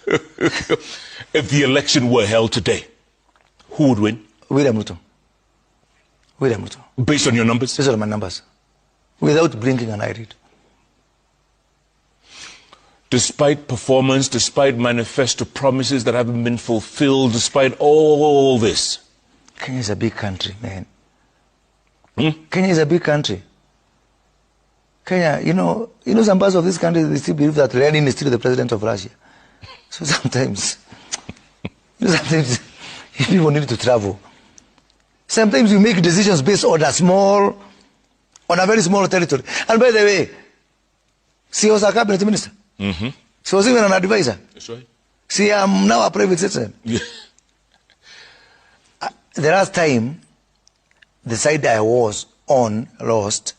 If the election were held today, who would win? William Ruto. William Ruto. Based on your numbers? Based on my numbers. Without blinking an eyelid. Despite performance, despite manifesto promises that haven't been fulfilled, despite all this. Kenya is a big country, man. Kenya is a big country. Kenya, you know some parts of this country, they still believe that Lenin is still the president of Russia. So sometimes people need to travel. Sometimes you make decisions based on a very small territory. And by the way, she was a cabinet minister. She was even an advisor. That's right. See, I'm now a private citizen. Yeah. The last time, the side I was on lost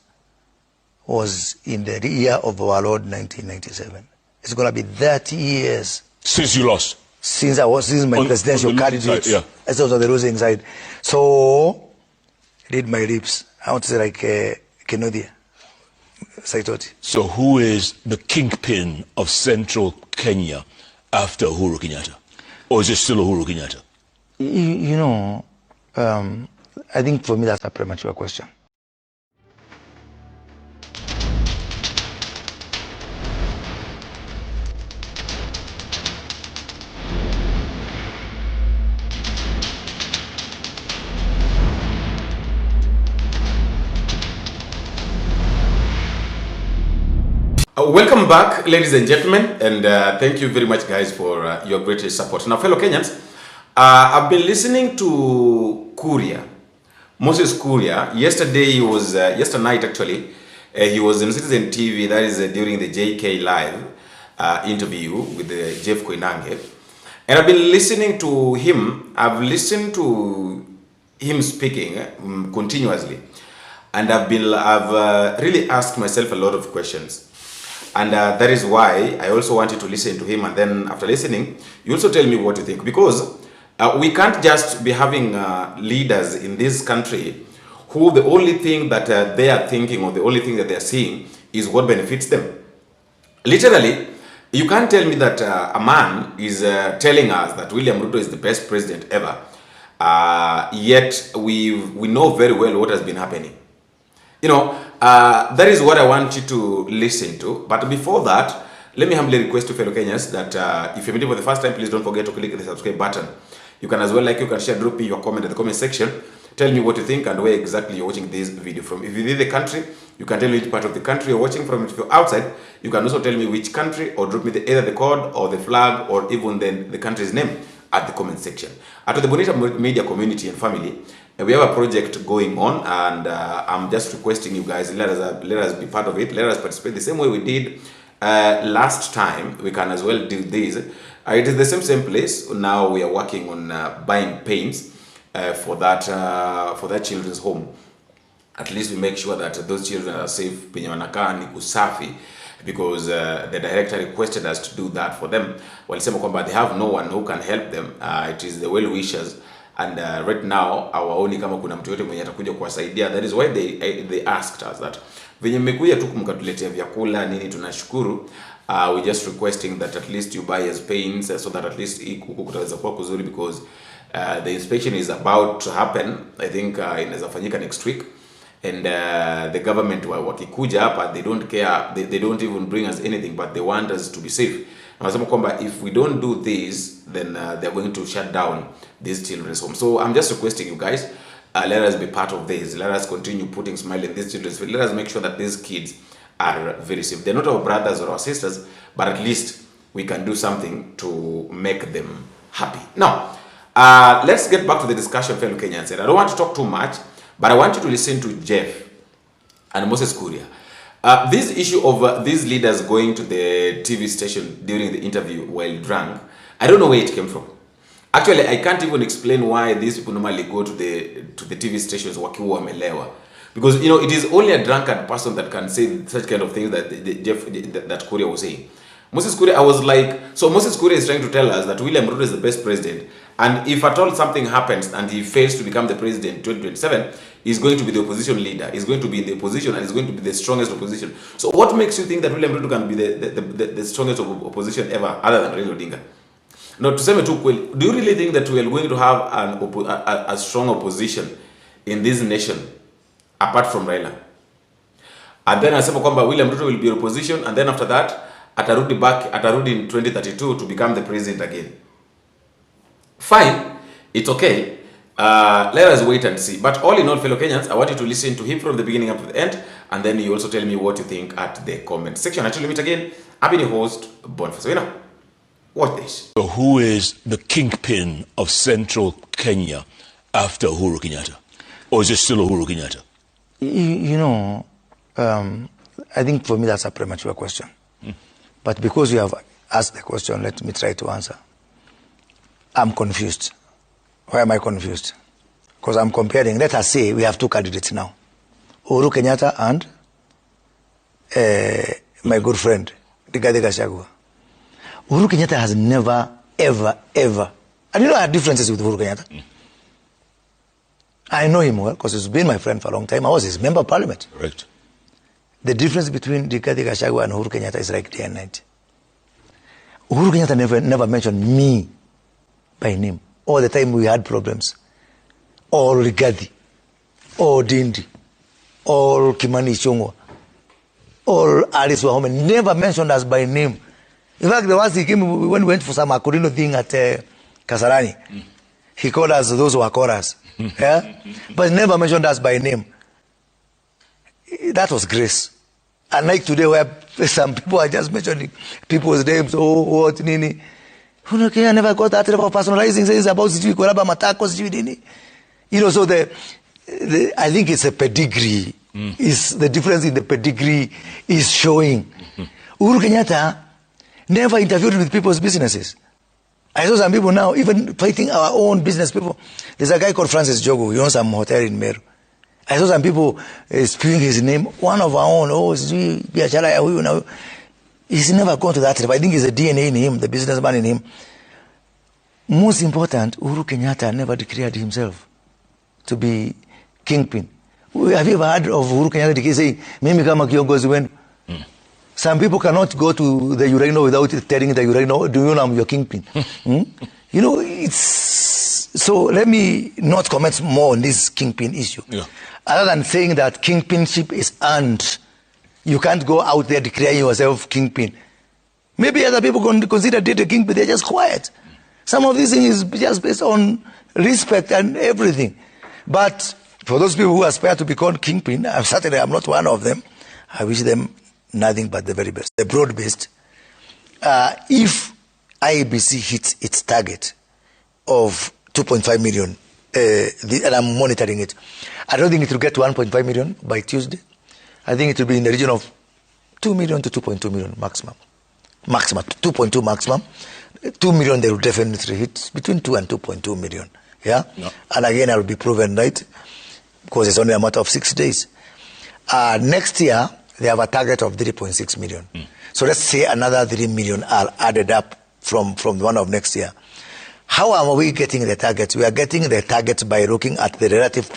was in the year of our Lord 1997. It's going to be 30 years. Since you lost? Since my presidential candidate. Yeah. I was on the losing side. So, I did my lips. I want to say like Kenodia. Saitoti. So who is the kingpin of central Kenya after Uhuru Kenyatta? Or is it still Uhuru Kenyatta? I think for me that's a premature question. Welcome back, ladies and gentlemen, and thank you very much, guys, for your great support. Now, fellow Kenyans, I've been listening to Kuria, Moses Kuria. Yesterday, yesterday night actually, he was in Citizen TV, that is during the JK Live interview with Jeff Koinange. And I've been listening to him, I've listened to him speaking continuously. And I've really asked myself a lot of questions. And that is why I also wanted to listen to him, and then after listening, you also tell me what you think. Because we can't just be having leaders in this country who the only thing that they are thinking or the only thing that they are seeing is what benefits them. Literally, you can't tell me that a man is telling us that William Ruto is the best president ever, yet we know very well what has been happening. That is what I want you to listen to. But before that, let me humbly request to fellow Kenyans that if you're meeting for the first time, please don't forget to click the subscribe button. You can as well like, you can share, drop me your comment in the comment section. Tell me what you think and where exactly you're watching this video from. If you're in the country, you can tell me which part of the country you're watching from. If you're outside, you can also tell me which country, or drop me either the code or the flag or even then the country's name at the comment section. To the Bonita media community and family, we have a project going on, and I'm just requesting you guys, let us be part of it. Let us participate the same way we did last time. We can as well do this. It is the same place. Now we are working on buying paints for that children's home. At least we make sure that those children are safe. Because the director requested us to do that for them. They have no one who can help them. It is the well-wishers. And right now, our only kama kuna mtu yote mwenye atakuja kuwasaidia. That is why they asked us that. Venye mmekuja tu mkatuletea vyakula nini, tunashukuru. We just requesting that at least you buy us paints so that at least huku kutaweza kuwa kuzuri, because the inspection is about to happen. I think inaweza fanyika next week. And the government wakikuja hapa, they don't care, they don't even bring us anything, but they want us to be safe. If we don't do this, then they're going to shut down these children's home. So I'm just requesting you guys, let us be part of this. Let us continue putting smile in these children's face. Let us make sure that these kids are very safe. They're not our brothers or our sisters, but at least we can do something to make them happy. Now, let's get back to the discussion, fellow Kenyans. I don't want to talk too much, but I want you to listen to Jeff and Moses Kuria. This issue of these leaders going to the TV station during the interview while drunk, I don't know where it came from. Actually, I can't even explain why these people normally go to the TV stations wakiwa wamelewa. Because, it is only a drunkard person that can say such kind of things that that Kuria was saying. Moses Kuria, I was like, so Moses Kuria is trying to tell us that William Ruto is the best president. And if at all something happens and he fails to become the president in 2027, is going to be the opposition leader, is going to be in the opposition, and is going to be the strongest opposition. So what makes you think that William Ruto can be the strongest opposition ever, other than Raila Odinga? Now, to say me too, do you really think that we are going to have a strong opposition in this nation apart from Raila? And then asema kwamba William Ruto will be opposition, and then after that atarudi in 2032 to become the president again. Fine, it's okay. Let us wait and see. But all in all, fellow Kenyans, I want you to listen to him from the beginning up to the end, and then you also tell me what you think at the comment section. Until we meet again, I've been your host, Boniface. So, watch this. So who is the kingpin of central Kenya after Uhuru Kenyatta? Or is it still Uhuru Kenyatta? I think for me that's a premature question. But because you have asked the question, let me try to answer. I'm confused. Why am I confused? Because I'm comparing, let us say we have two candidates now. Uhuru Kenyatta and my good friend, Rigathi Gachagua. Uhuru Kenyatta has never, ever, and I have differences with Uhuru Kenyatta. I know him well because he's been my friend for a long time. I was his member of parliament. Correct. The difference between Rigathi Gachagua and Uhuru Kenyatta is like day and night. Uhuru Kenyatta never mentioned me by name. All the time we had problems. Or Rigathi, or Dindi, or Kimani Ichung'wah, or Alice Wahome, never mentioned us by name. In fact, the once he came, when we went for some Akurino thing at Kasarani, he called us those who are chorus. Yeah? But never mentioned us by name. That was grace. Unlike today where some people are just mentioning people's names, what, nini. I never got that level of personalizing things about Kuraba Matako, nini. So I think it's a pedigree. Is the difference in the pedigree is showing. Uhuru Kenyatta never interviewed with people's businesses. I saw some people now even fighting our own business people. There's a guy called Francis Jogo. He owns some hotel in Meru. I saw some people spewing his name. One of our own, he's never gone to that level. I think it's the DNA in him, the businessman in him. Most important, Uhuru Kenyatta never declared himself to be kingpin. Have you ever heard of Uhuru Kenyatta saying, "Mimi kama kiongozi wenu"? Some people cannot go to the Urano without telling the Urano, "Do you know I'm your kingpin?" So let me not comment more on this kingpin issue. Yeah. Other than saying that kingpinship is earned. You can't go out there declaring yourself kingpin. Maybe other people consider it a kingpin, they're just quiet. Some of these things is just based on respect and everything. But for those people who aspire to become kingpin, certainly I'm not one of them. I wish them nothing but the very best. The broad-based, if IEBC hits its target of 2.5 million, and I'm monitoring it, I don't think it will get to 1.5 million by Tuesday. I think it will be in the region of 2 million to 2.2 million maximum. 2.2 maximum. 2 million they will definitely hit, between 2 and 2.2 million. Yeah? No. And again, I will be proven right, because it's only a matter of 6 days. Next year, they have a target of 3.6 million. So let's say another 3 million are added up from the one of next year. How are we getting the targets? We are getting the targets by looking at the relative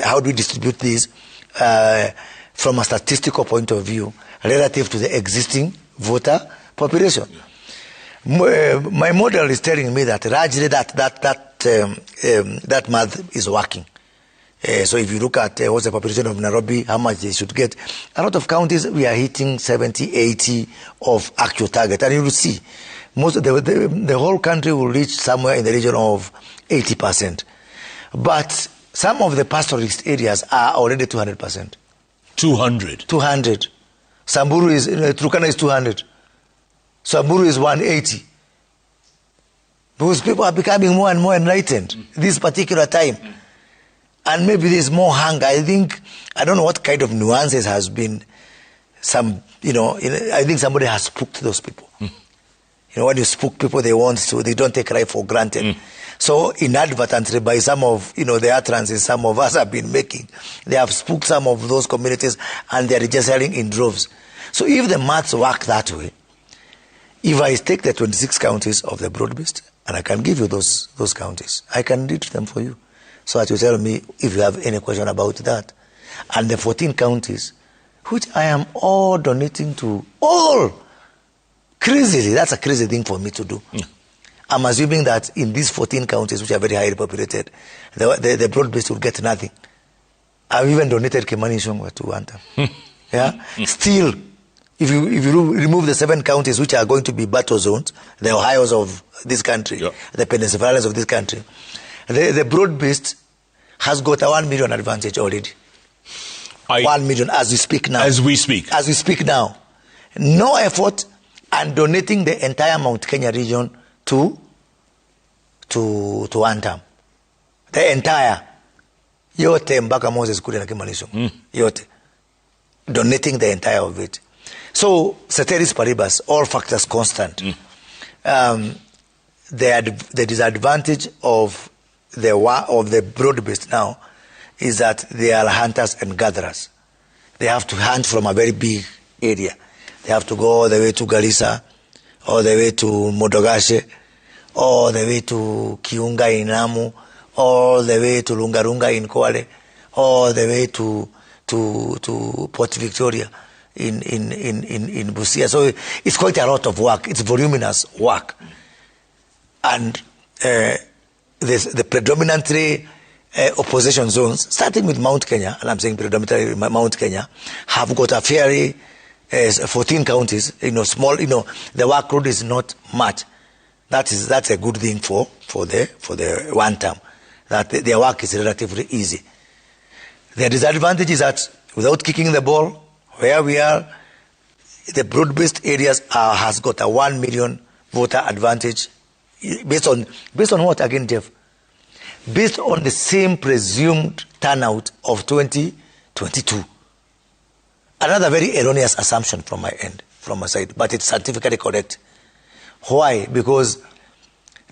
how do we distribute these from a statistical point of view relative to the existing voter population. Yeah. My model is telling me that largely that math is working. So if you look at what's the population of Nairobi, how much they should get, a lot of counties we are hitting 70, 80 of actual target, and you will see most of the whole country will reach somewhere in the region of 80%. But some of the pastoralist areas are already 200%. 200. Samburu is Turkana is 200. Samburu is 180. Because people are becoming more and more enlightened this particular time. And maybe there's more hunger. I don't know what kind of nuances has been I think somebody has spooked those people. When you spook people, they don't take life for granted. So inadvertently, by some of, the utterances some of us have been making, they have spooked some of those communities and they are registering in droves. So if the maths work that way, if I take the 26 counties of the broad-based, and I can give you those counties, I can read them for you. so that you tell me if you have any question about that. And the 14 counties, which I am all donating to, all crazily. That's a crazy thing for me to do. Yeah. I'm assuming that in these 14 counties, which are very highly populated, the broad-based will get nothing. I've even donated Kimani Ichung'wah to Anthem. Yeah? Still, if you remove the 7 counties which are going to be battle zones, the Ohios of this country, yeah, the Pennsylvanias of this country, the broad-based has got a 1 million advantage already. 1 million as we speak now. As we speak. As we speak now. No effort, and donating the entire Mount Kenya region to Anthem. The entire. Yote mpaka Moses Kuria na Kimani Ichung'wah. Yote. Donating the entire of it. So, ceteris paribus, all factors constant. The disadvantage of the broad-based now is that they are hunters and gatherers. They have to hunt from a very big area. They have to go all the way to Garissa, all the way to Modogashe, all the way to Kiunga in Lamu, all the way to Lungarunga in Kwale, all the way to Port Victoria in Busia. So it's quite a lot of work. It's voluminous work. And the predominantly opposition zones, starting with Mount Kenya, and I'm saying predominantly Mount Kenya, have got a fairly 14 counties, small, the workload is not much. That's a good thing for the one term, that their work is relatively easy. The disadvantage is that without kicking the ball, where we are, the broad-based areas has got a 1 million voter advantage based on what again, Jeff? Based on the same presumed turnout of 2022. Another very erroneous assumption from my end, from my side, but it's scientifically correct. Why? Because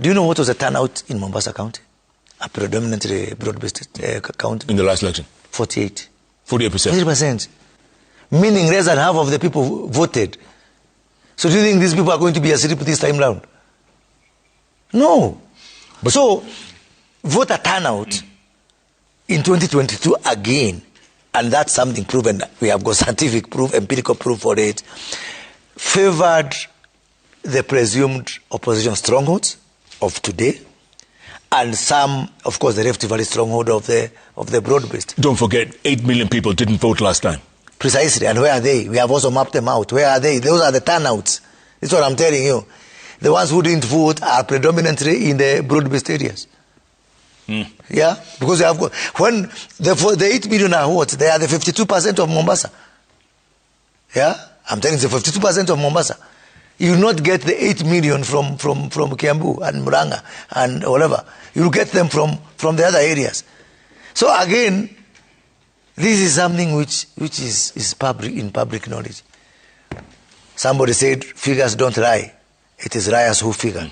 do you know what was the turnout in Mombasa County? A predominantly broad-based county. In the last election? 48%. 48%. Meaning less than half of the people voted. So do you think these people are going to be asleep this time round? No. But so, voter turnout in 2022 again, and that's something proven, we have got scientific proof, empirical proof for it, favored the presumed opposition strongholds of today, and some, of course, the Rift Valley stronghold of the broad-based. Don't forget, 8 million people didn't vote last time. Precisely, and where are they? We have also mapped them out. Where are they? Those are the turnouts. That's what I'm telling you. The ones who didn't vote are predominantly in the broad-based areas. Yeah, because you have got, when the 8 million are what? They are the 52% of Mombasa. Yeah, I'm telling you, the 52% of Mombasa. You will not get the 8 million from Kiambu and Murang'a and whatever. You will get them from the other areas. So again, this is something which is in public knowledge. Somebody said, figures don't lie. It is liars who figure.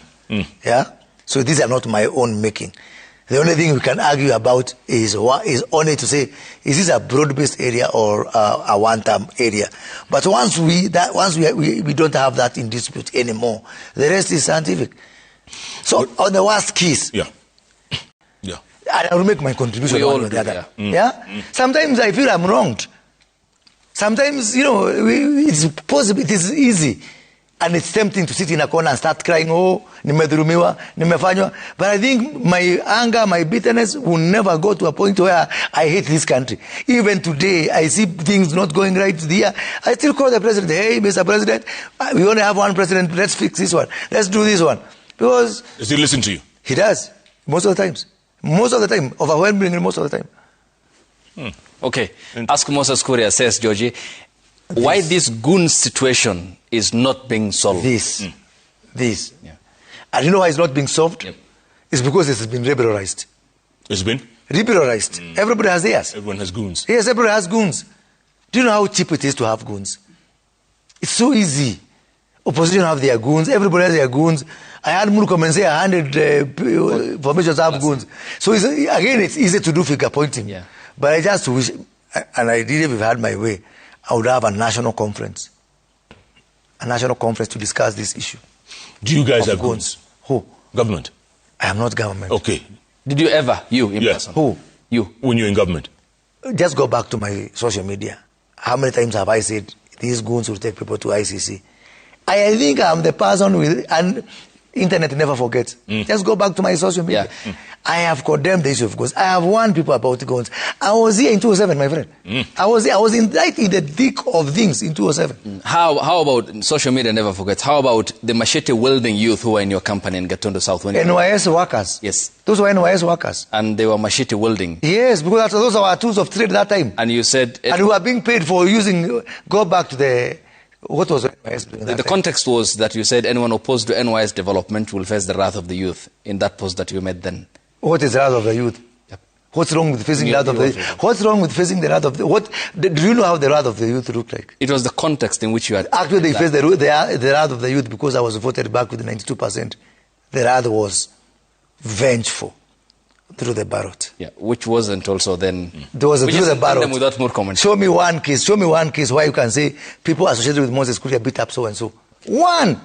Yeah? So these are not my own making. The only thing we can argue about is only to say, is this a broad-based area or a one-term area? But once we don't have that in dispute anymore, the rest is scientific. So on the worst case, yeah, I will make my contribution one or the other. Yeah. Sometimes I feel I'm wronged. Sometimes it's possible, it is easy. And it's tempting to sit in a corner and start crying, oh, nimedhulumiwa, nimefanywa. But I think my anger, my bitterness will never go to a point where I hate this country. Even today, I see things not going right here. I still call the president, hey, Mr. President, we only have one president, let's fix this one. Let's do this one. Because... Does he listen to you? He does. Most of the times. Most of the time. Overwhelmingly most of the time. Okay. Ask Moses Kuria, says Georgie, why this goon situation is not being solved? This. Yeah. And you know why it's not being solved? Yep. It's because it has been liberalized. It's been? Liberalized. Everybody has theirs. Everyone has goons. Yes, everybody has goons. Do you know how cheap it is to have goons? It's so easy. Opposition have their goons. Everybody has their goons. I had Murkomen say 100 formations have goons. So it's easy to do figure pointing. Yeah. But I just wish, and I did if I had my way, I would have a national conference. A national conference to discuss this issue. Do you guys have goons? Who? Government? I am not government. Okay. Did you ever, you in Yeah. person? Who? You. When you're in government? Just go back to my social media. How many times have I said these goons will take people to ICC? I think I'm the person with, and internet never forgets. Just go back to my social media. Yeah. I have condemned the issue of guns. I have warned people about guns. I was here in 2007, my friend. I was here. I was right in the thick of things in 2007. How about social media never forgets? How about the machete wielding youth who were in your company in Gatondo South? When NYS workers. Yes. Those were NYS workers. And they were machete wielding. Yes, because those are our tools of trade that time. And you said... And we are being paid for using, go back to the, what was NYS doing that the time? context was that you said anyone opposed to NYS development will face the wrath of the youth in that post that you made then. What is the wrath of the youth? Yep. What's wrong with facing the wrath of the youth? What's wrong with facing the wrath of the what? Do you know how the wrath of the youth looked like? It was the context in which you had... Actually, they faced the wrath of the youth because I was voted back with 92%. The wrath was vengeful through the ballot. Yeah, which wasn't also then... There was a We through just the ballot. them without more comments. Show me one case where you can say people associated with Moses Kuria beat up so and so. One!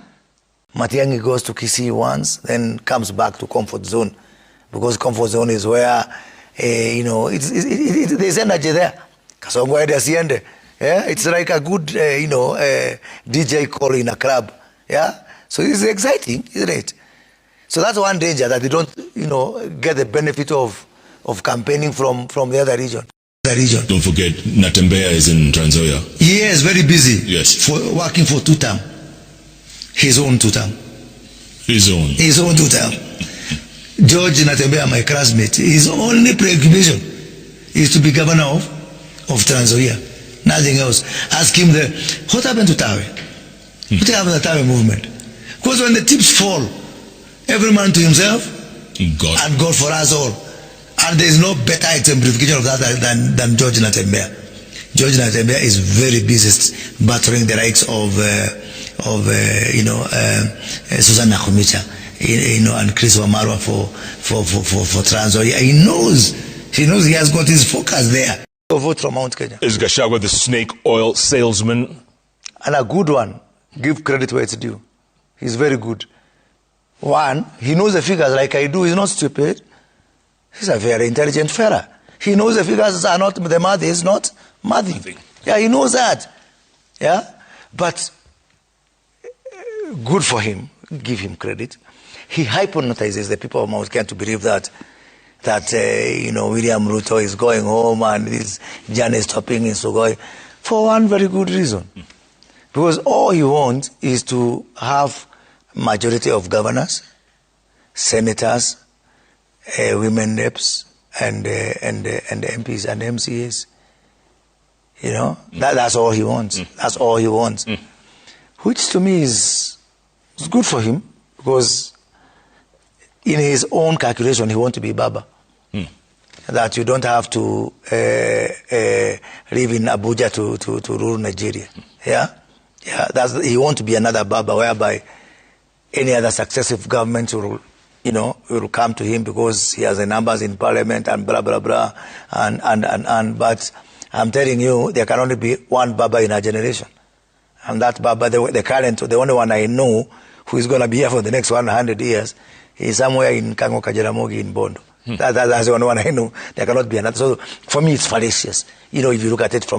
Matiang'i goes to Kisii once, then comes back to comfort zone. Because comfort zone is where, there's energy there. Kasongo asiende. Yeah, it's like a good, DJ call in a club. Yeah, so it's exciting, isn't it? So that's one danger, that they don't, get the benefit of campaigning from the other region. Don't forget, Natembeya is in Trans Nzoia. Yes, very busy. Yes. For working for 2 term. His own 2 term. His own 2 term. George Natembeya, my classmate, his only preoccupation is to be governor of Trans Nzoia. Nothing else. Ask him what happened to Dhow? What happened to the Dhow movement? Because when the tips fall, every man to himself, God. and God for us all. And there is no better exemplification of that than George Natembeya. George Natembeya is very busy battering the likes of Susan Nakhumicha, and Chris Wamarwa for Trans Nzoia. He knows he has got his focus there. Vote from Mount Kenya. Is Gachagua the snake oil salesman? And a good one. Give credit where it's due. He's very good. One, he knows the figures like I do. He's not stupid. He's a very intelligent fella. He knows the figures are not, the math is not mathing. Yeah, he knows that. Yeah? But good for him. Give him credit. He hypnotizes the people of Mount Kenya to believe that William Ruto is going home and his journey is stopping in Sugoi for one very good reason. Because all he wants is to have majority of governors, senators, women reps, and MPs and MCAs. That's all he wants. That's all he wants. Which to me is good for him, because in his own calculation he wants to be Baba. That you don't have to live in Abuja to rule Nigeria. Yeah? Yeah, he wants to be another Baba, whereby any other successive government will come to him because he has the numbers in parliament and blah, blah, blah. But I'm telling you, there can only be one Baba in our generation. And that Baba, the only one I know who is going to be here for the next 100 years, is somewhere in Kango Kajaramogi in Bondo. That's the only one I know. There cannot be another. So for me, it's fallacious. If you look at it from